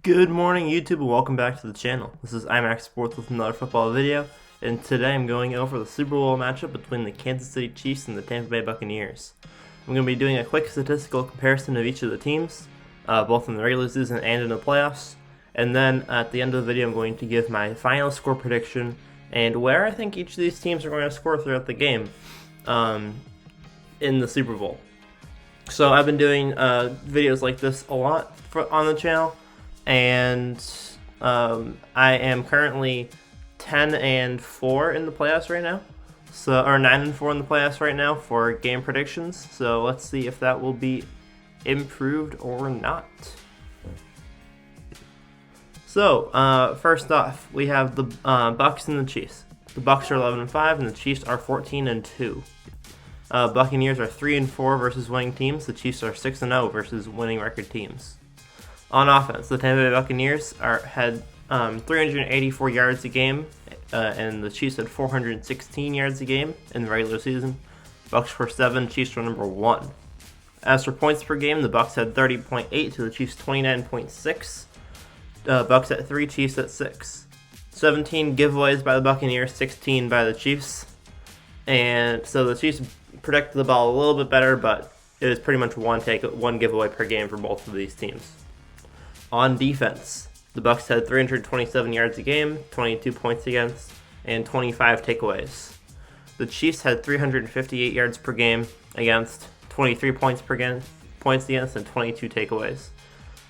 Good morning, YouTube, and welcome back to the channel. This is IMAX Sports with another football video, and today I'm going over the Super Bowl matchup between the Kansas City Chiefs and the Tampa Bay Buccaneers. I'm going to be doing a quick statistical comparison of each of the teams, both in the regular season and in the playoffs, and then at the end of the video I'm going to give my final score prediction and where I think each of these teams are going to score throughout the game in the Super Bowl. So I've been doing videos like this a lot on the channel, and I am currently 10-4 in the playoffs right now, or 9-4 in the playoffs right now for game predictions. So let's see if that will be improved or not. So first off, we have the Bucs and the Chiefs. The Bucs are 11-5, and the Chiefs are 14-2. Buccaneers are 3-4 versus winning teams. The Chiefs are 6-0 versus winning record teams. On offense, the Tampa Bay Buccaneers had 384 yards a game, and the Chiefs had 416 yards a game in the regular season. Bucs were 7, Chiefs were number 1. As for points per game, the Bucs had 30.8 to the Chiefs 29.6. Bucs at 3, Chiefs at 6. 17 giveaways by the Buccaneers, 16 by the Chiefs. And so the Chiefs protected the ball a little bit better, but it was pretty much one giveaway per game for both of these teams. On defense, the Bucs had 327 yards a game, 22 points against, and 25 takeaways. The Chiefs had 358 yards per game against, 23 points against, and 22 takeaways.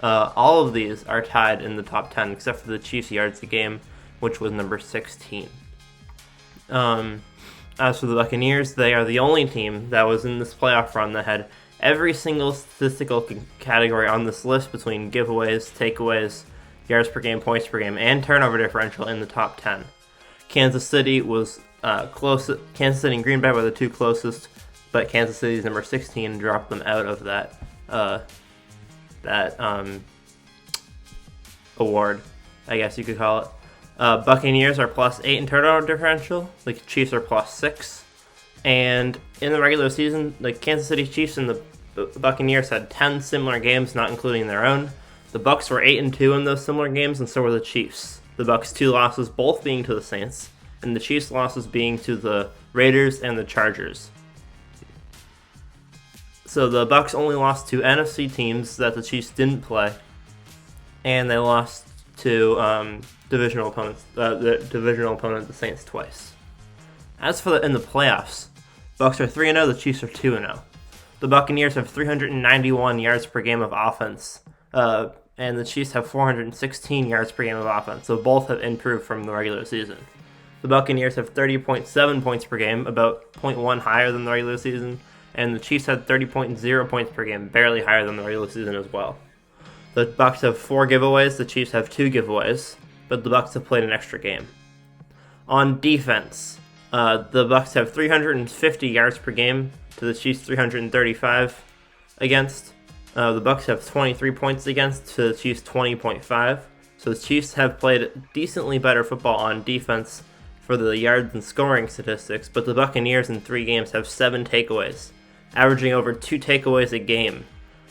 All of these are tied in the top 10, except for the Chiefs' yards a game, which was number 16. As for the Buccaneers, they are the only team that was in this playoff run that had every single statistical category on this list between giveaways, takeaways, yards per game, points per game, and turnover differential in the top 10. Kansas City was close. Kansas City and Green Bay were the two closest, but Kansas City's number 16 dropped them out of that award, I guess you could call it. Buccaneers are +8 in turnover differential. The Chiefs are +6. And in the regular season, the Kansas City Chiefs and the Buccaneers had 10 similar games, not including their own. The Bucs were 8-2 in those similar games, and so were the Chiefs. The Bucs' 2 losses both being to the Saints, and the Chiefs' losses being to the Raiders and the Chargers. So the Bucs only lost to NFC teams that the Chiefs didn't play, and they lost to divisional opponents, the Saints, twice. As for in the playoffs, Bucs are 3-0, the Chiefs are 2-0. The Buccaneers have 391 yards per game of offense, and the Chiefs have 416 yards per game of offense, so both have improved from the regular season. The Buccaneers have 30.7 points per game, about 0.1 higher than the regular season, and the Chiefs had 30.0 points per game, barely higher than the regular season as well. The Bucs have 4 giveaways, the Chiefs have 2 giveaways, but the Bucs have played an extra game. On defense, the Bucs have 350 yards per game to the Chiefs 335 against. The Bucs have 23 points against to the Chiefs 20.5. So the Chiefs have played decently better football on defense for the yards and scoring statistics, but the Buccaneers in 3 games have 7 takeaways, averaging over 2 takeaways a game.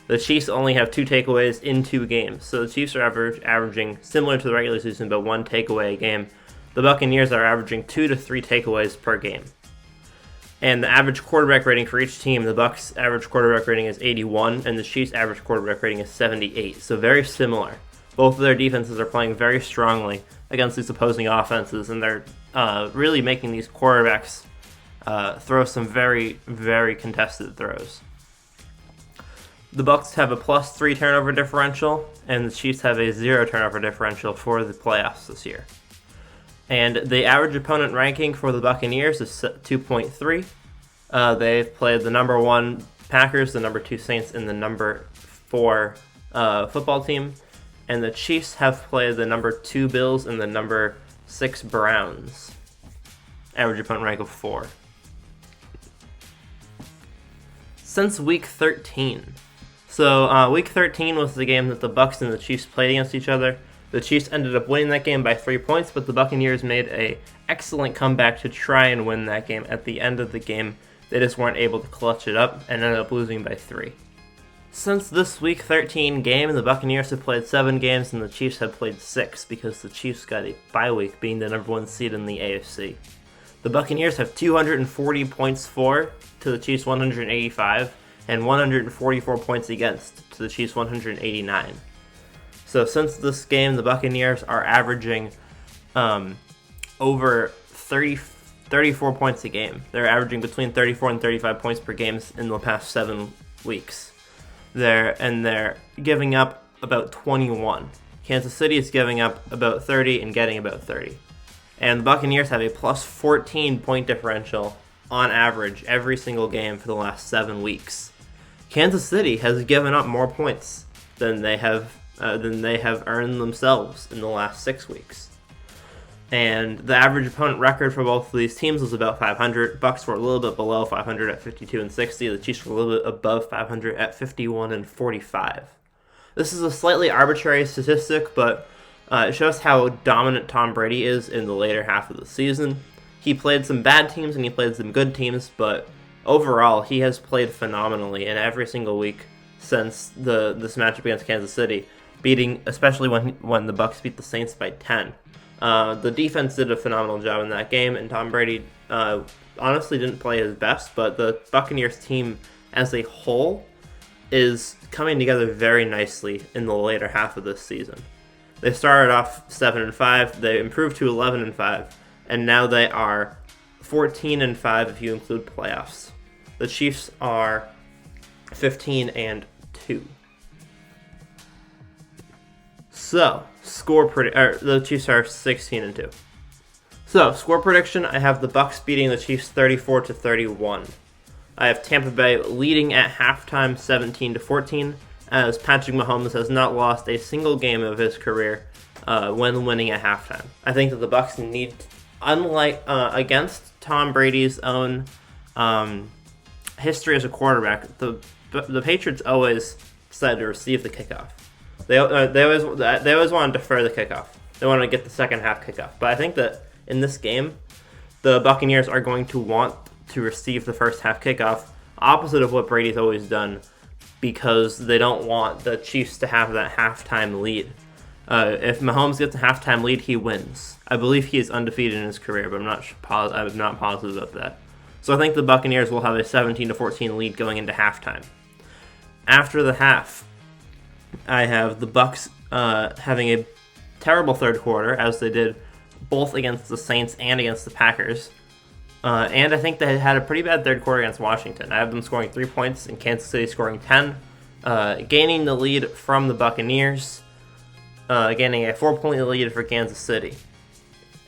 The Chiefs only have 2 takeaways in 2 games, so the Chiefs are averaging similar to the regular season, but 1 takeaway a game. The Buccaneers are averaging 2 to 3 takeaways per game. And the average quarterback rating for each team, the Bucs' average quarterback rating is 81, and the Chiefs' average quarterback rating is 78, so very similar. Both of their defenses are playing very strongly against these opposing offenses, and they're really making these quarterbacks throw some very, very contested throws. The Bucs have a +3 turnover differential, and the Chiefs have a 0 turnover differential for the playoffs this year. And the average opponent ranking for the Buccaneers is 2.3. They've played the number 1 Packers, the number 2 Saints, and the number 4 football team. And the Chiefs have played the number 2 Bills and the number 6 Browns. Average opponent rank of 4. Since week 13. So week 13 was the game that the Bucs and the Chiefs played against each other. The Chiefs ended up winning that game by 3 points, but the Buccaneers made an excellent comeback to try and win that game. At the end of the game, they just weren't able to clutch it up and ended up losing by 3. Since this Week 13 game, the Buccaneers have played 7 games and the Chiefs have played 6 because the Chiefs got a bye week, being the number 1 seed in the AFC. The Buccaneers have 240 points for to the Chiefs 185 and 144 points against to the Chiefs 189. So since this game, the Buccaneers are averaging over 34 points a game. They're averaging between 34 and 35 points per game in the past 7 weeks. They're giving up about 21. Kansas City is giving up about 30 and getting about 30. And the Buccaneers have a plus 14 point differential on average every single game for the last 7 weeks. Kansas City has given up more points than they have earned themselves in the last 6 weeks. And the average opponent record for both of these teams was about 500. Bucs were a little bit below 500 at 52-60. The Chiefs were a little bit above 500 at 51-45. This is a slightly arbitrary statistic, but it shows how dominant Tom Brady is in the later half of the season. He played some bad teams and he played some good teams, but overall he has played phenomenally in every single week since this matchup against Kansas City, especially when the Bucs beat the Saints by 10. The defense did a phenomenal job in that game, and Tom Brady honestly didn't play his best, but the Buccaneers team as a whole is coming together very nicely in the later half of this season. They started off 7-5, they improved to 11-5, and now they are 14-5 if you include playoffs. The Chiefs are 15-2. So, the Chiefs are 16-2. So, score prediction, I have the Bucs beating the Chiefs 34-31. I have Tampa Bay leading at halftime 17-14, as Patrick Mahomes has not lost a single game of his career when winning at halftime. I think that the Bucs need, unlike against Tom Brady's own history as a quarterback, the Patriots always decide to receive the kickoff. They always want to defer the kickoff. They want to get the second half kickoff. But I think that in this game, the Buccaneers are going to want to receive the first half kickoff, opposite of what Brady's always done, because they don't want the Chiefs to have that halftime lead. If Mahomes gets a halftime lead, he wins. I believe he is undefeated in his career, but I'm not positive about that. So I think the Buccaneers will have a 17-14 lead going into halftime. After the half, I have the Bucs having a terrible third quarter, as they did both against the Saints and against the Packers. And I think they had a pretty bad third quarter against Washington. I have them scoring 3 points and Kansas City scoring 10, gaining the lead from the Buccaneers, gaining a 4-point lead for Kansas City.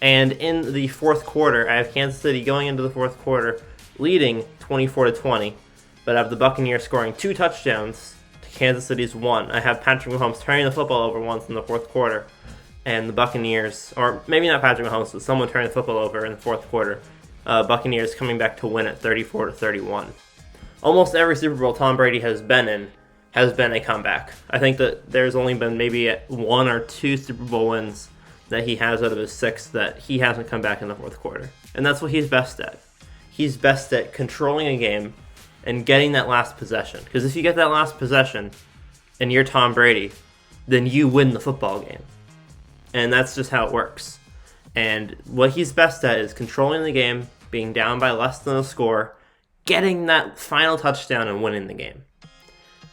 And in the fourth quarter, I have Kansas City going into the fourth quarter leading 24-20, but I have the Buccaneers scoring 2 touchdowns to Kansas City's 1. I have Patrick Mahomes turning the football over once in the fourth quarter, and the Buccaneers, or maybe not Patrick Mahomes, but someone turning the football over in the fourth quarter. Buccaneers coming back to win at 34-31. Almost every Super Bowl Tom Brady has been in has been a comeback. I think that there's only been maybe 1 or 2 Super Bowl wins that he has out of his 6 that he hasn't come back in the fourth quarter. And that's what he's best at. He's best at controlling a game and getting that last possession. Because if you get that last possession and you're Tom Brady, then you win the football game. And that's just how it works. And what he's best at is controlling the game, being down by less than a score, getting that final touchdown and winning the game.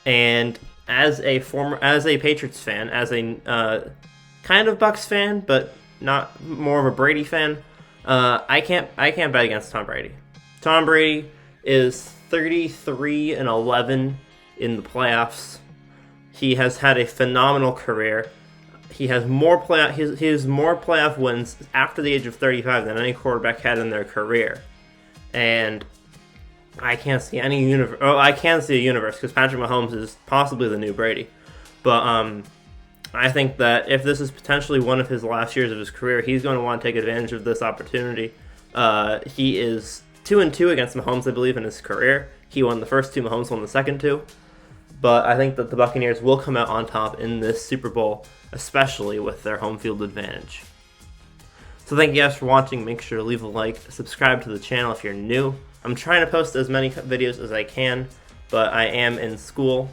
And as a Patriots fan, as a kind of Bucs fan, but not more of a Brady fan, I can't bet against Tom Brady. Tom Brady is 33-11 in the playoffs. He has had a phenomenal career. He has more playoff wins after the age of 35 than any quarterback had in their career. And I can't see any universe. Oh, I can see a universe because Patrick Mahomes is possibly the new Brady. But I think that if this is potentially one of his last years of his career, he's going to want to take advantage of this opportunity. He is 2-2 against Mahomes, I believe, in his career. He won the first 2, Mahomes won the second 2. But I think that the Buccaneers will come out on top in this Super Bowl, especially with their home field advantage. So thank you guys for watching. Make sure to leave a like, subscribe to the channel if you're new. I'm trying to post as many videos as I can, but I am in school,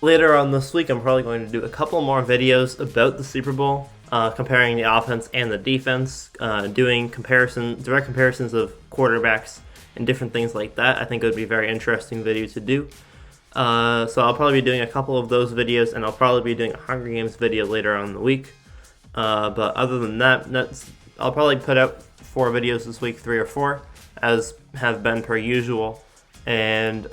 later on this week, I'm probably going to do a couple more videos about the Super Bowl, comparing the offense and the defense, doing direct comparisons of quarterbacks and different things like that. I think it would be a very interesting video to do. So I'll probably be doing a couple of those videos, and I'll probably be doing a Hunger Games video later on in the week. But other than that, I'll probably put out 4 videos this week, 3 or 4, as have been per usual. And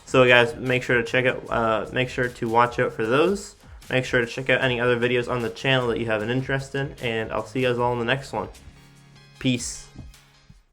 so guys, make sure to watch out for those. Make sure to check out any other videos on the channel that you have an interest in, and I'll see you guys all in the next one. Peace.